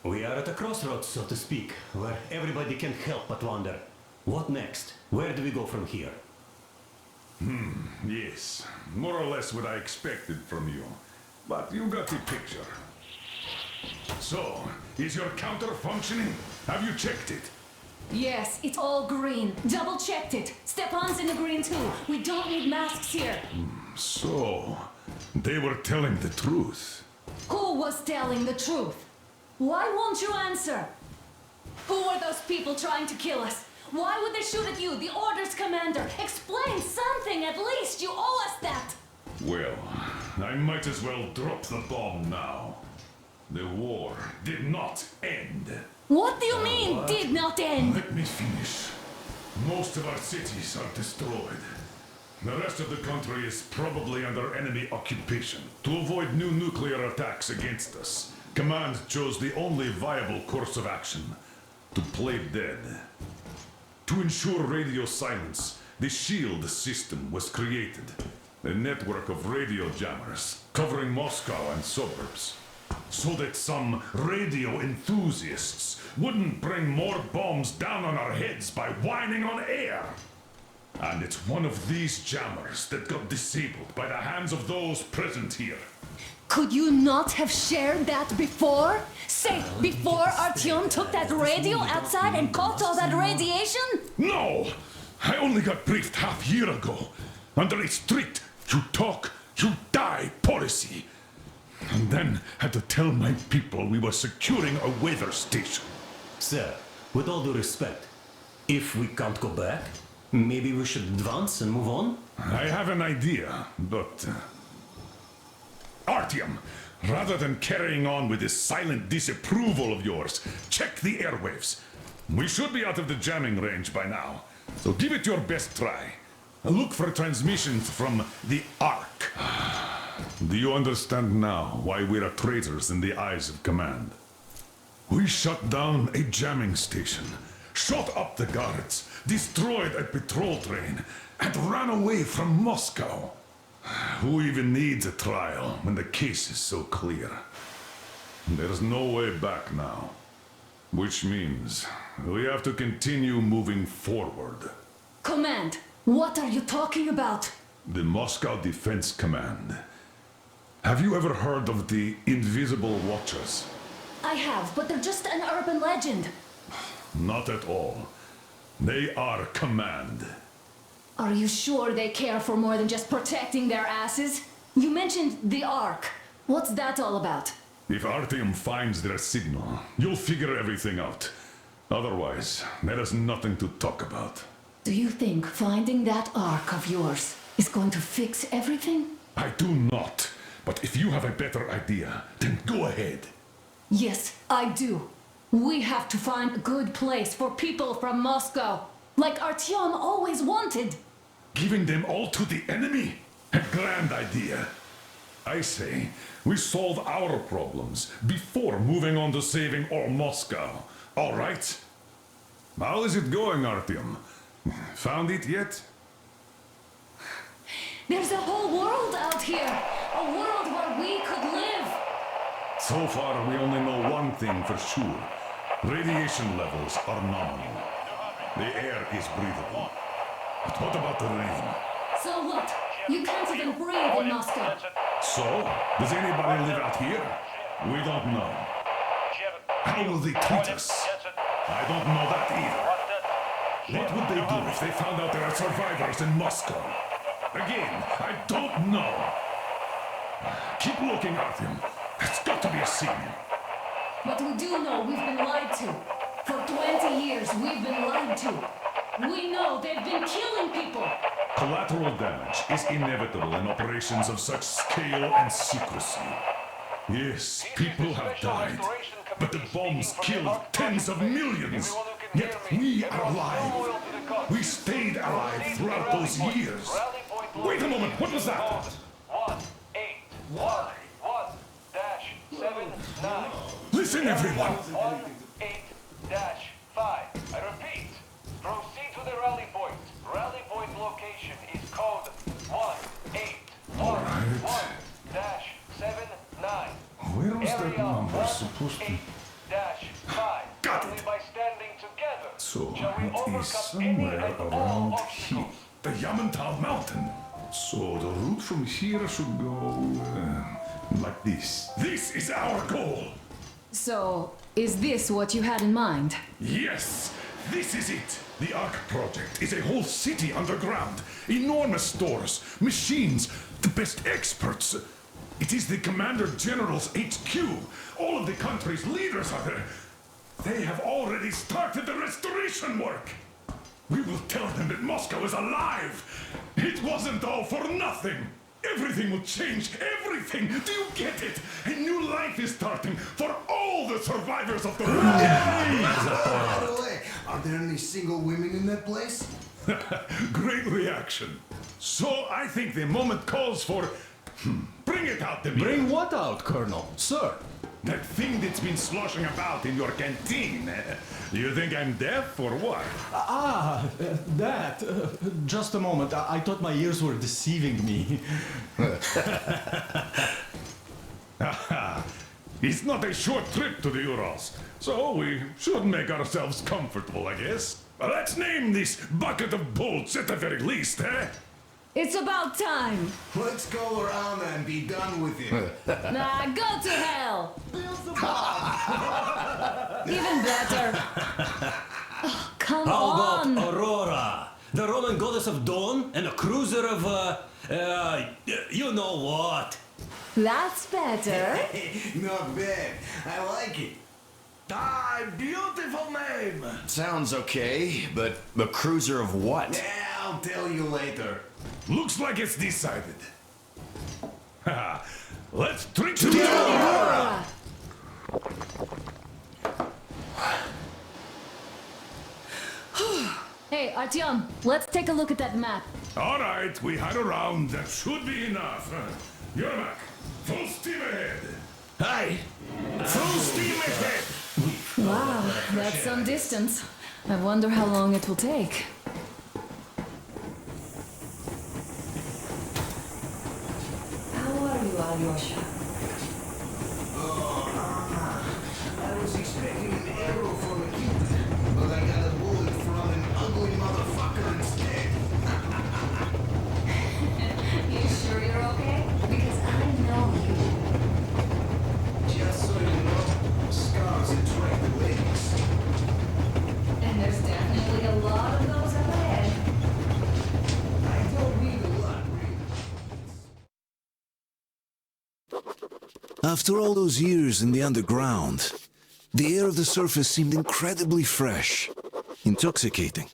We are at a crossroads, so to speak, where everybody can't help but wonder. What next? Where do we go from here? Yes, more or less what I expected from you. But you got the picture. So, is your counter functioning? Have you checked it? Yes, it's all green. Double checked it. Stepan's in the green too. We don't need masks here. So, they were telling the truth. Who was telling the truth? Why won't you answer? Who are those people trying to kill us? Why would they shoot at you, the Order's commander? Explain something at least. You owe us that. Well, I might as well drop the bomb now. The war did not end. What do you mean, what? did not end? Let me finish. Most of our cities are destroyed. The rest of the country is probably under enemy occupation. To avoid new nuclear attacks against us, Command chose the only viable course of action: to play dead. To ensure radio silence, the SHIELD system was created. A network of radio jammers covering Moscow and suburbs. So that some radio enthusiasts wouldn't bring more bombs down on our heads by whining on air. And it's one of these jammers that got disabled by the hands of those present here. Could you not have shared that before? Say, before Artyom took that radio outside and caught all that radiation? No! I only got briefed half year ago, under a strict you talk, you die policy. And then had to tell my people we were securing a weather station. Sir, with all due respect, if we can't go back, maybe we should advance and move on? I have an idea, but... Artyom, rather than carrying on with this silent disapproval of yours, check the airwaves. We should be out of the jamming range by now, so give it your best try. Look for transmissions from the Ark. Do you understand now why we're traitors in the eyes of Command? We shut down a jamming station, shot up the guards, destroyed a patrol train, and ran away from Moscow. Who even needs a trial when the case is so clear? There's no way back now. Which means we have to continue moving forward. Command, what are you talking about? The Moscow Defense Command. Have you ever heard of the Invisible Watchers? I have, but they're just an urban legend. Not at all. They are Command. Are you sure they care for more than just protecting their asses? You mentioned the Ark. What's that all about? If Artyom finds their signal, you'll figure everything out. Otherwise, there is nothing to talk about. Do you think finding that Ark of yours is going to fix everything? I do not. But if you have a better idea, then go ahead. Yes, I do. We have to find a good place for people from Moscow, like Artyom always wanted. Giving them all to the enemy? A grand idea. I say, we solve our problems before moving on to saving all Moscow. All right? How is it going, Artyom? Found it yet? There's a whole world out here. A world where we could live. So far, we only know one thing for sure. Radiation levels are nominal. The air is breathable. But what about the rain? So what? You can't even breathe in Moscow. So, does anybody live out here? We don't know. How will they treat us? I don't know that either. What would they do if they found out there are survivors in Moscow? Again, I don't know. Keep looking, Artyom. There's got to be a signal. But we do know we've been lied to. For 20 years, we've been lied to. We know they've been killing people. Collateral damage is inevitable in operations of such scale and secrecy. Yes, people have died, but the bombs killed tens of millions. Yet we are alive. We stayed alive throughout those years. Wait a moment, what was that? 181-79. Listen, everyone. 18-5. I repeat. Proceed to the rally point. Rally point location is code 181-1-79. Where was that number supposed to... 18-5. overcome any somewhere and all around here. obstacles. The Yamantau Mountain. So the route from here should go like this. This is our goal. So, is this what you had in mind? Yes, this is it. The Ark Project is a whole city underground. Enormous stores, machines, the best experts. It is the Commander General's HQ. All of the country's leaders are there. They have already started the restoration work. We will tell them that Moscow is alive. It wasn't all for nothing. Everything will change. Everything. Do you get it? A new life is starting for all the survivors of the war. By the way, are there any single women in that place? Great reaction. So I think the moment calls for... Bring it out, Demir. Bring what out, Colonel? Sir? That thing that's been sloshing about in your canteen. You think I'm deaf or what? That. Just a moment. I thought my ears were deceiving me. It's not a short trip to the Urals, so we should make ourselves comfortable, I guess. Let's name this bucket of bolts at the very least, eh? It's about time! Let's go around and be done with it. Nah, go to hell! Even better. Oh, come How on! about Aurora? The Roman goddess of dawn and a cruiser of, you know what? That's better. Not bad. I like it. Ah, beautiful name! Sounds okay, but the cruiser of what? Yeah, I'll tell you later. Looks like it's decided. Let's drink to the Aurora! Hey, Artyom, let's take a look at that map. All right, we had a round. That should be enough. Yermak, full steam ahead. Hey! Full steam ahead! Wow, that's some distance. I wonder how long it will take. How are you, Alyosha? I was expecting an arrow from a Cupid, but I got a bullet from an ugly motherfucker instead. You sure you're okay? Because I know you. Just so you know, scars attract the ladies. And there's definitely a lot of those up ahead. I don't need a lot, really. After all those years in the underground, the air of the surface seemed incredibly fresh, intoxicating.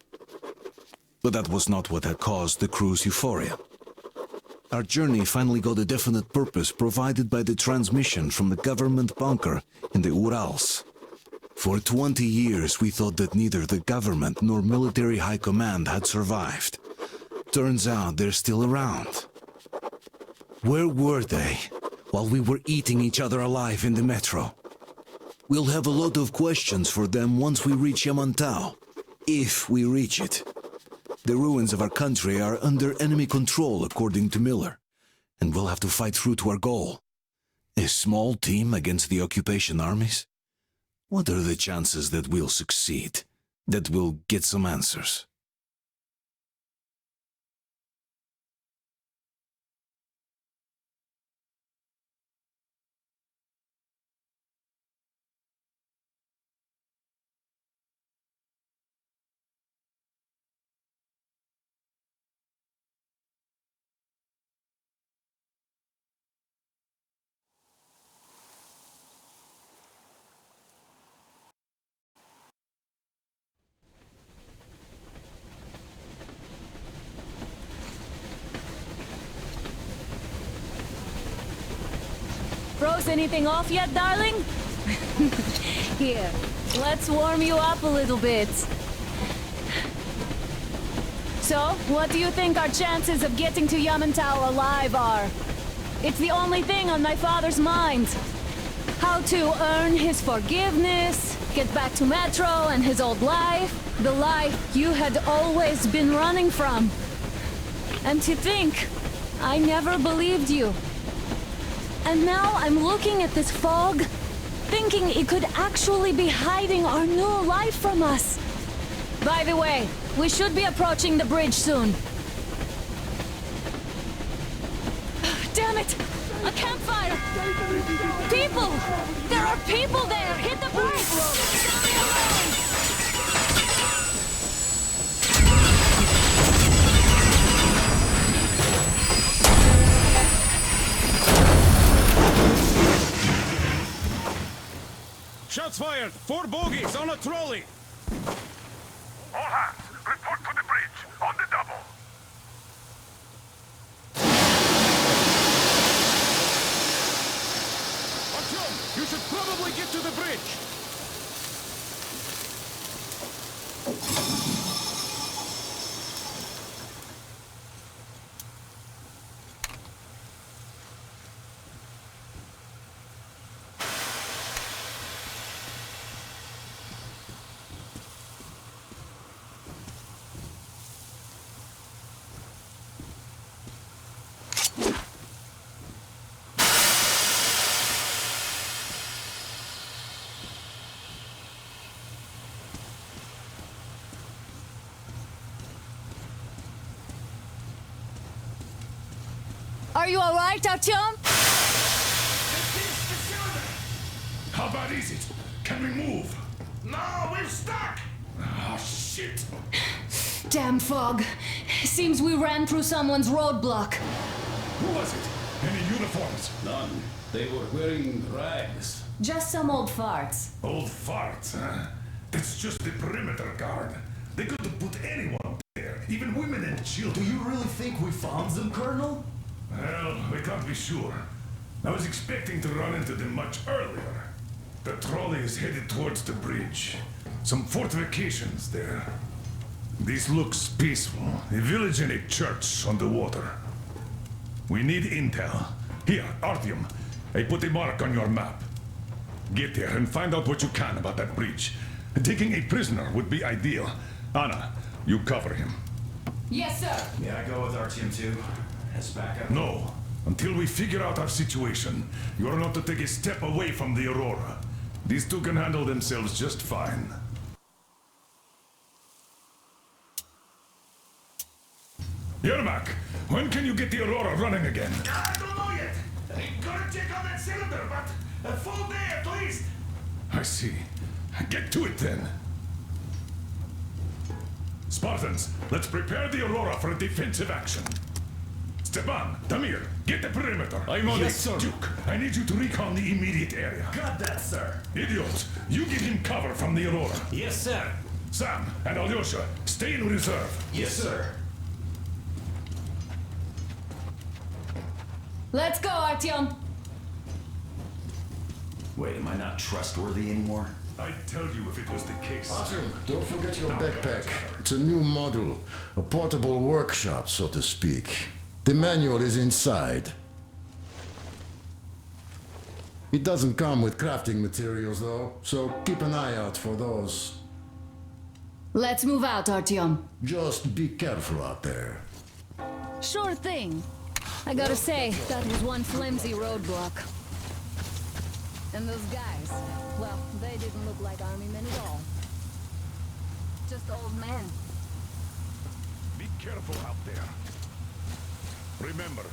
But that was not what had caused the crew's euphoria. Our journey finally got a definite purpose provided by the transmission from the government bunker in the Urals. For 20 years we thought that neither the government nor military high command had survived. Turns out they're still around. Where were they while we were eating each other alive in the metro? We'll have a lot of questions for them once we reach Yamantau, if we reach it. The ruins of our country are under enemy control, according to Miller, and we'll have to fight through to our goal. A small team against the occupation armies? What are the chances that we'll succeed, that we'll get some answers? Froze anything off yet, darling? Here, let's warm you up a little bit. So, what do you think our chances of getting to Yamantau alive are? It's the only thing on my father's mind. How to earn his forgiveness, get back to Metro and his old life, the life you had always been running from. And to think, I never believed you. And now I'm looking at this fog, thinking it could actually be hiding our new life from us. By the way, we should be approaching the bridge soon. Damn it! A campfire! People! There are people there! Hit the brakes! Leave me alone! Shots fired! 4 bogies on a trolley! All hands, report to the bridge, on the double. Artyom, you should probably get to the bridge! Are you alright, Artyom? How bad is it? Can we move? No, we're stuck! Ah, shit. Damn fog. Seems we ran through someone's roadblock. Who was it? Any uniforms? None. They were wearing rags. Just some old farts. Old farts, huh? That's just the perimeter guard. They could have put anyone there, even women and Do children. you really think we found them, Colonel? Well, we can't be sure. I was expecting to run into them much earlier. The trolley is headed towards the bridge. Some fortifications there. This looks peaceful. A village and a church on the water. We need intel. Here, Artyom. I put a mark on your map. Get there and find out what you can about that bridge. Taking a prisoner would be ideal. Anna, you cover him. Yes, sir. May I go with RTM 2 as backup? No. Until we figure out our situation, you are not to take a step away from the Aurora. These two can handle themselves just fine. Yermak, when can you get the Aurora running again? I don't know yet. I'm gonna check on that cylinder, but a full day at least. I see. Get to it then. Spartans, let's prepare the Aurora for a defensive action. Stepan, Damir, get the perimeter. I'm on Yes, it, sir. Duke, I need you to recon the immediate area. Got that, sir. Idiot, you give him cover from the Aurora. Yes, sir. Sam and Alyosha, stay in reserve. Yes, sir. Let's go, Artyom. Wait, am I not trustworthy anymore? I'd tell you if it was the case. Artyom, don't forget your backpack. It's a new model, a portable workshop, so to speak. The manual is inside. It doesn't come with crafting materials, though, so keep an eye out for those. Let's move out, Artyom. Just be careful out there. Sure thing. I gotta say, that was one flimsy roadblock. And those guys, well, they didn't look like army men at all. Just old men. Be careful out there. Remember,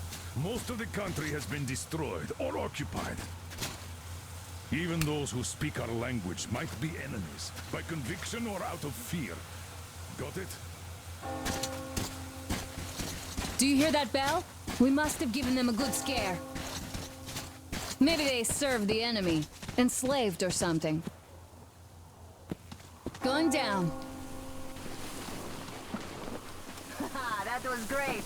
most of the country has been destroyed or occupied. Even those who speak our language might be enemies, by conviction or out of fear. Got it? Do you hear that bell? We must have given them a good scare. Maybe they served the enemy, enslaved or something. Going down. Haha, that was great.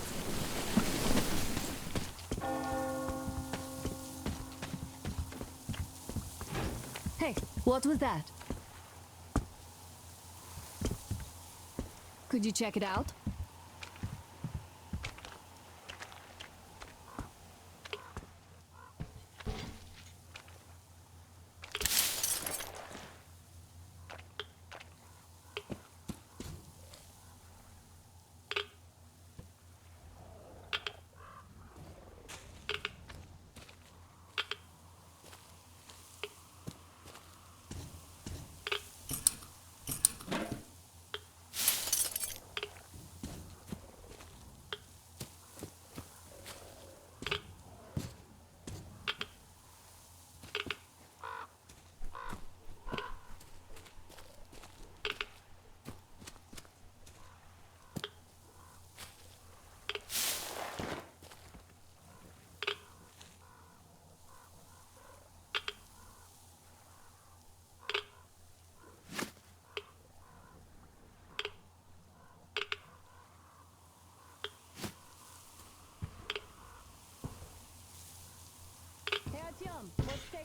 Hey, what was that? Could you check it out?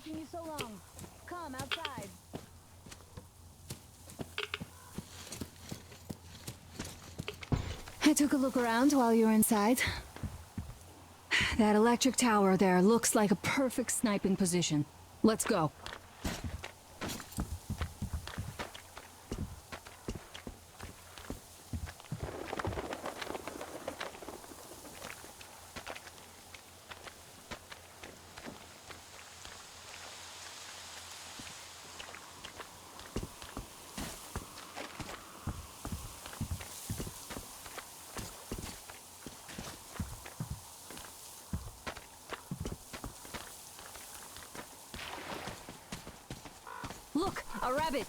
taking you so long? Come outside. I took a look around while you were inside. That electric tower there looks like a perfect sniping position. Let's go. Look, a rabbit!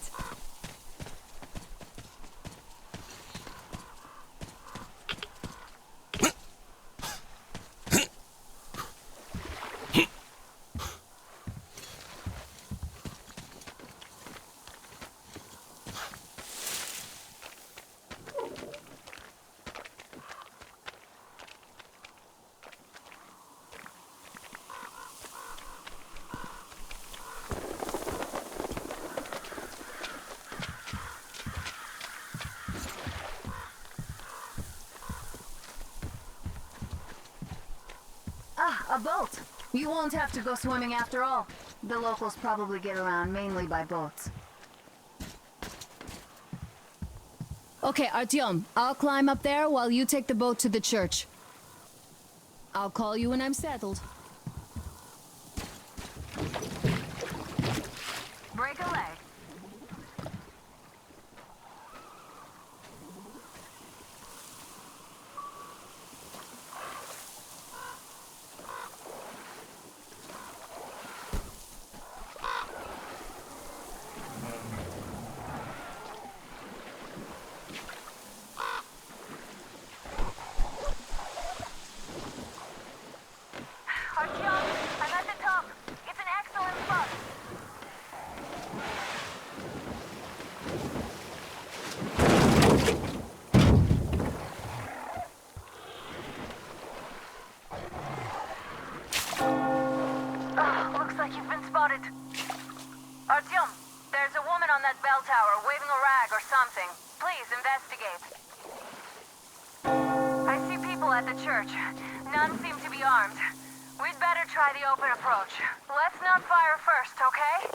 Ah, a boat! You won't have to go swimming after all. The locals probably get around mainly by boats. Okay, Artyom, I'll climb up there while you take the boat to the church. I'll call you when I'm settled. Break a leg. Artyom, there's a woman on that bell tower waving a rag or something. Please investigate. I see people at the church. None seem to be armed. We'd better try the open approach. Let's not fire first, okay?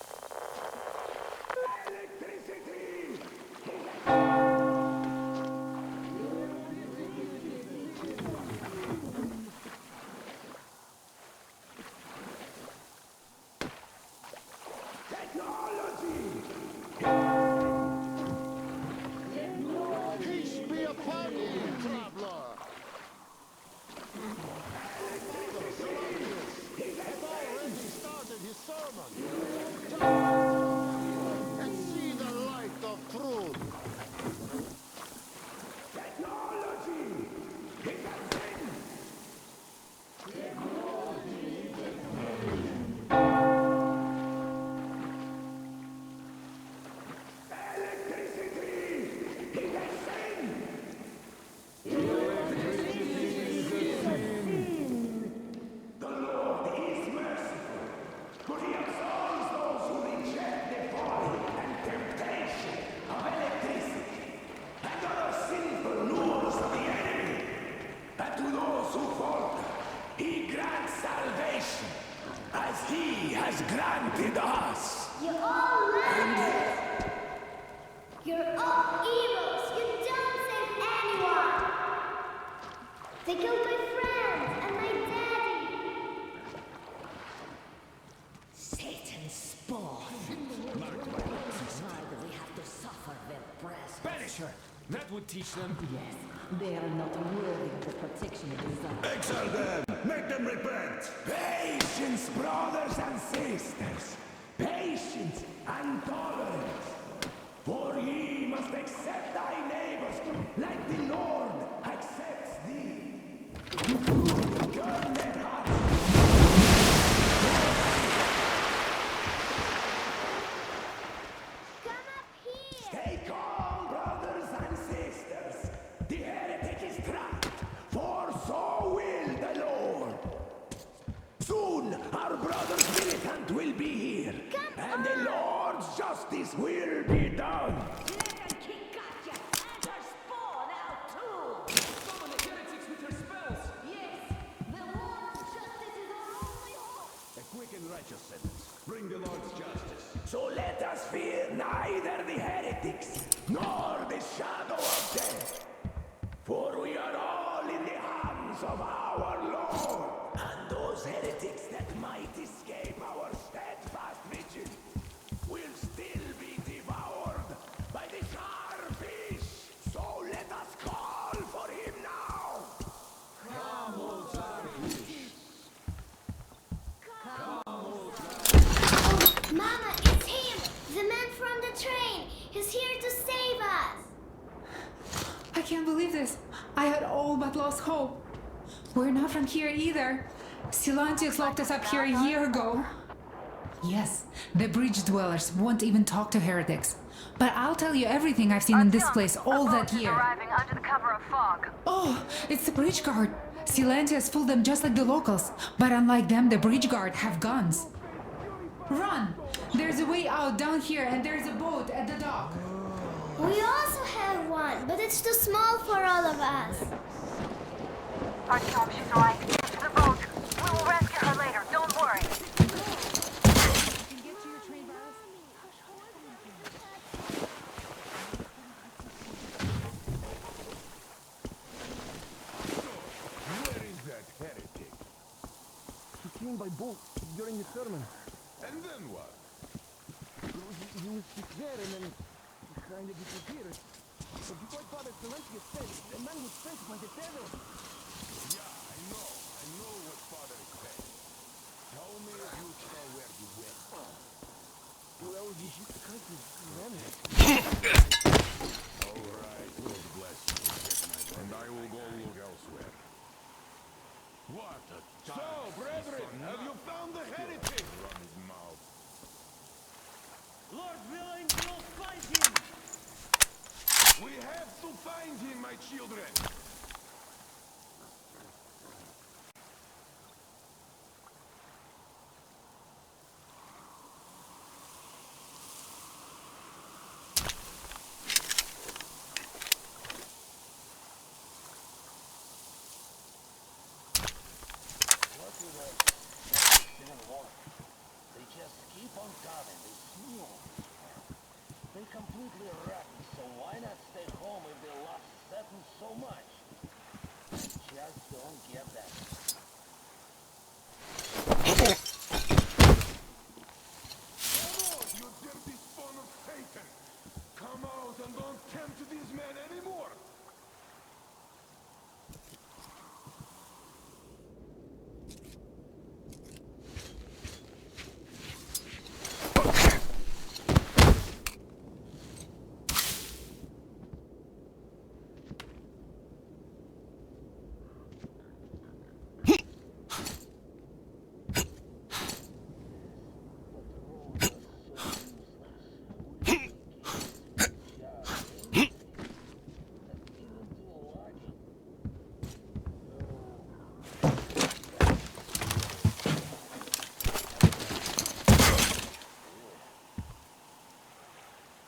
Granted us. You're all liars. You're all evils. You don't save anyone. They killed my friends and my daddy. Satan's spawn. Why do we have to suffer their presence? Banish her! That would teach them. Yes, they are not worthy of the protection of desire. Exile them. Make them repent. Patience, brothers and sisters. Patience and tolerance. For ye must accept thy neighbors like the Lord accepts thee. Turn their hearts. Come up here. Stay calm, brothers and sisters. The heretic is trapped, for so will the Lord. Soon our brother's militant light will be here, and the Lord's justice will be done. Let them kick Katya and her spawn out too! Summon the heretics with her spells! Yes, the Lord's justice is our only hope! A quick and righteous sentence. Bring the Lord's justice. So let us fear neither the heretics, nor the shadow of death. For we are all in the hands of our Lord. And those heretics that might escape our steadfast vigil will still be devoured by the starfish. So let us call for him now. Come, O starfish. Mama, it's him! The man from the train! He's here to save us! I can't believe this. I had all but lost hope. We're not from here either. Silantius locked us up here a year ago. Yes, the bridge dwellers won't even talk to heretics. But I'll tell you everything I've seen in this place all that year. Arriving under the cover of fog. Oh, it's the bridge guard. Silantius fooled them just like the locals. But unlike them, the bridge guard have guns. Run! There's a way out down here and there's a boat at the dock. We also have one, but it's too small for all of us. Artyom, she's right. Get to the boat. We will rescue her later. Don't worry. Where is that heretic? He came by boat during the sermon. And then what? He was there and then he kind of disappeared. But before Father Silentius said, the man was sent by the devil. Yeah, I know what Father said. Tell me if you know where you went. Well, he just kind of ran it. All right, Lord bless you. And I will go look elsewhere. What a time. So, brethren, have you found the heretic? Run his mouth. Lord willing, we'll find him! We have to find him, my children. They just keep on coming. They smell. They completely rotten, so why not stay home if they love Satan so much? Just don't get that. Come on, you dirty spawn of Satan! Come out and don't tempt these men anymore!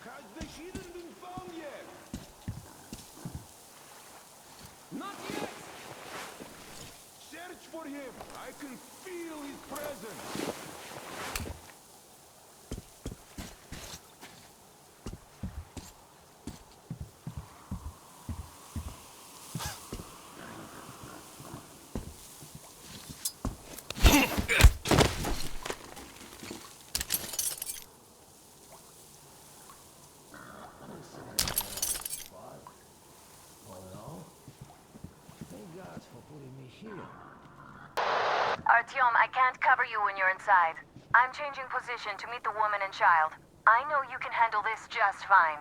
Has the heathen been found yet? Not yet! Search for him! I can feel his presence! Artyom, I can't cover you when you're inside. I'm changing position to meet the woman and child. I know you can handle this just fine.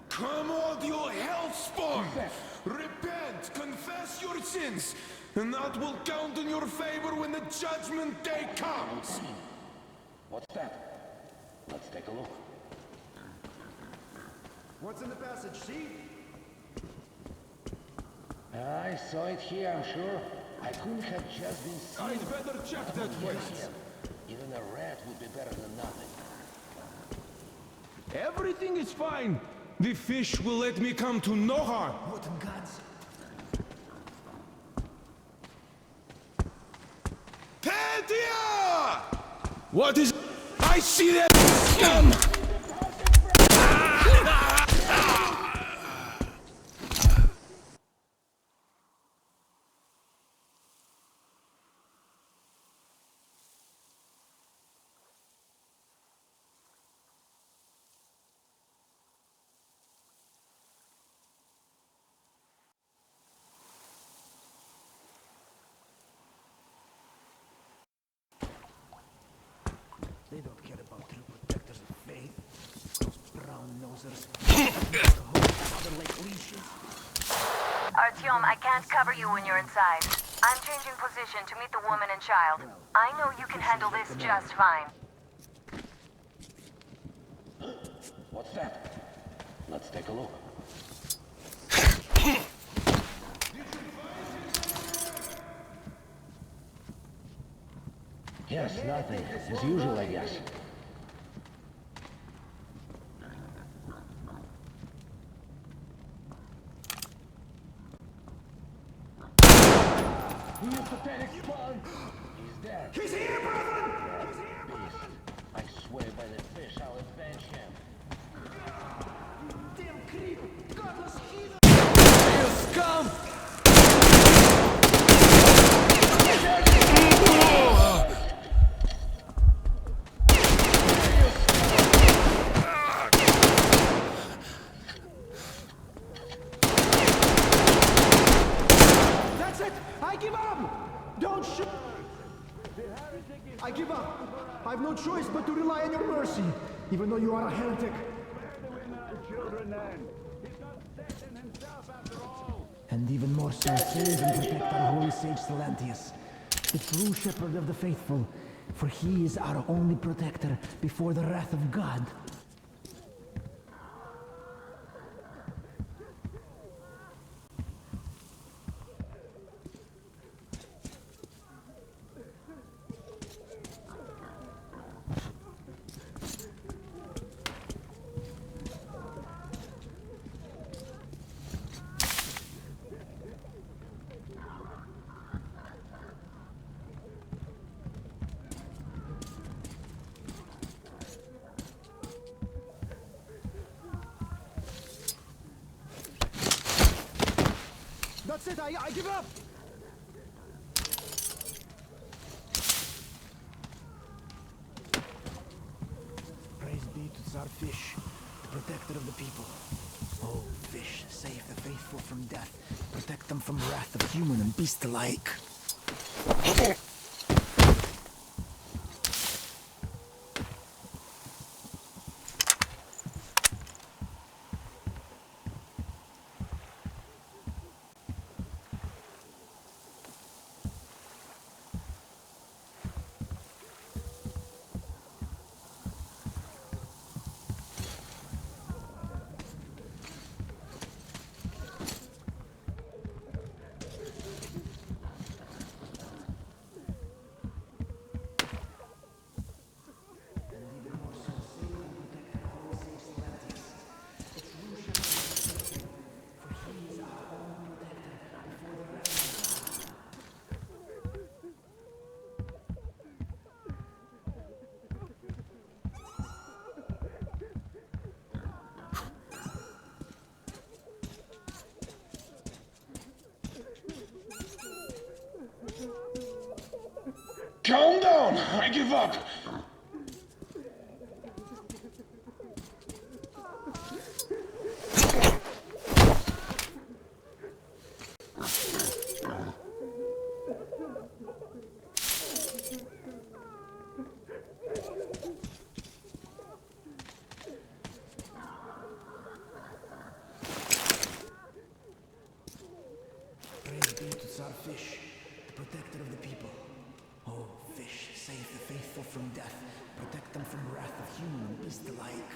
Come on, you hell spawn! Repent, confess your sins, and that will count in your favor when the judgment day comes! What's that? Let's take a look. What's in the passage, see? I saw it here, I'm sure. I couldn't have just been seen. I'd better check that place. Everything is fine. The fish will let me come to no harm. What in God's... Tadia! What is... I see that scum! They don't care about true protectors of faith. Those brown nosers. Other like leashes. Artyom, I can't cover you when you're inside. I'm changing position to meet the woman and child. I know you can handle this just fine. What's that? Let's take a look. Yes, nothing. As usual, I guess. He is pathetic spawn. He's there. He's here, brethren! Beast. I swear by the fish, I'll avenge him. Damn creep! Godless heathen! You scum! That's it! I give up! Don't shoot! I give up! I have no choice but to rely on your mercy, even though you are a heretic. And even more so, save and protect our holy sage Silantius, the true shepherd of the faithful, for he is our only protector before the wrath of God. That's it, I give up! Praise be to Tsar Fish, the protector of the people. Oh, Fish, save the faithful from death. Protect them from wrath of human and beast alike. Calm down! I give up! Praise be to Tsar Fish, the protector of the people. Oh, Fish, save the faithful from death. Protect them from wrath of human and beast alike.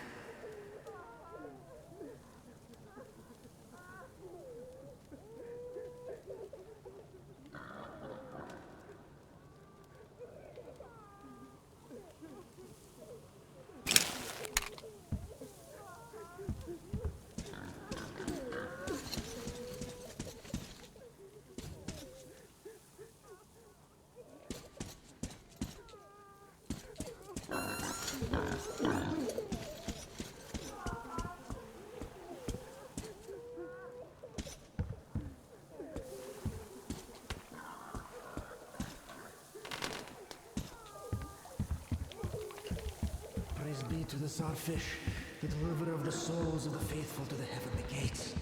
to the Swordfish, the deliverer of the souls of the faithful to the heavenly gates.